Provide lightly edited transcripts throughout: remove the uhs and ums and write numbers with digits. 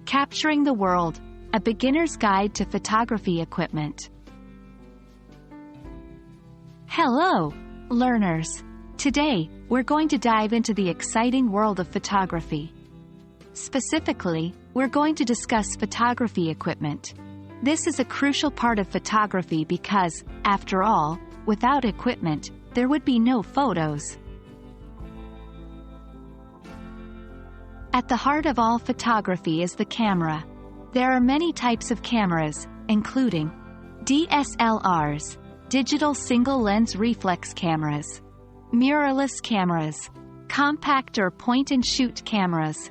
Capturing the World, a beginner's guide to photography equipment. Hello, learners. Today, we're going to dive into the exciting world of photography. Specifically, we're going to discuss photography equipment. This is a crucial part of photography because, after all, without equipment, there would be no photos. At the heart of all photography is the camera. There are many types of cameras, including DSLRs, digital single-lens reflex cameras, mirrorless cameras, compact or point-and-shoot cameras,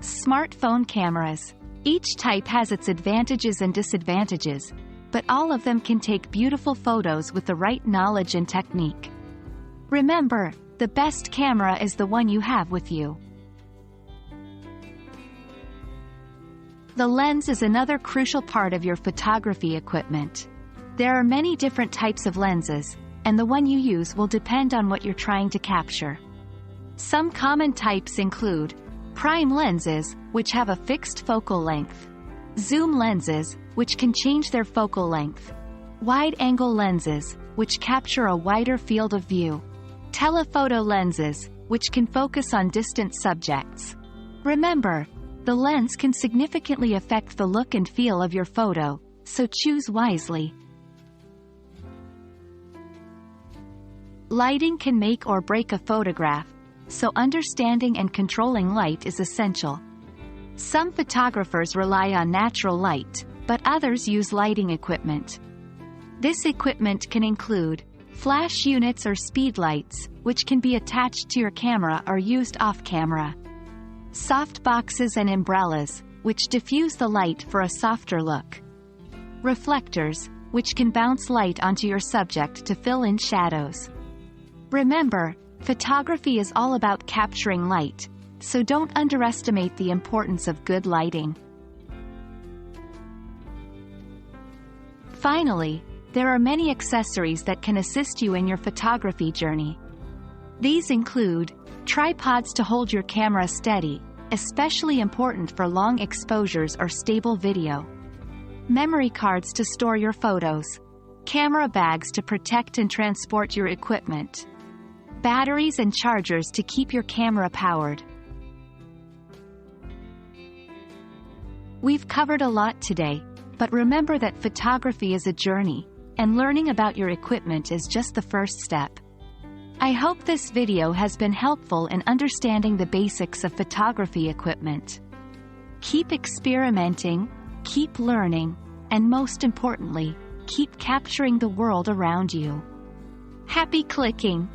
smartphone cameras. Each type has its advantages and disadvantages, but all of them can take beautiful photos with the right knowledge and technique. Remember, the best camera is the one you have with you. The lens is another crucial part of your photography equipment. There are many different types of lenses, and the one you use will depend on what you're trying to capture. Some common types include prime lenses, which have a fixed focal length, zoom lenses, which can change their focal length, wide-angle lenses, which capture a wider field of view, telephoto lenses, which can focus on distant subjects. Remember, the lens can significantly affect the look and feel of your photo, so choose wisely. Lighting can make or break a photograph, so understanding and controlling light is essential. Some photographers rely on natural light, but others use lighting equipment. This equipment can include flash units or speed lights, which can be attached to your camera or used off-camera, soft boxes and umbrellas, which diffuse the light for a softer look, reflectors, which can bounce light onto your subject to fill in shadows. Remember, photography is all about capturing light, so don't underestimate the importance of good lighting. Finally, there are many accessories that can assist you in your photography journey. These include tripods to hold your camera steady, especially important for long exposures or stable video, memory cards to store your photos, camera bags to protect and transport your equipment, batteries and chargers to keep your camera powered. We've covered a lot today, but remember that photography is a journey, and learning about your equipment is just the first step. I hope this video has been helpful in understanding the basics of photography equipment. Keep experimenting, keep learning, and most importantly, keep capturing the world around you. Happy clicking!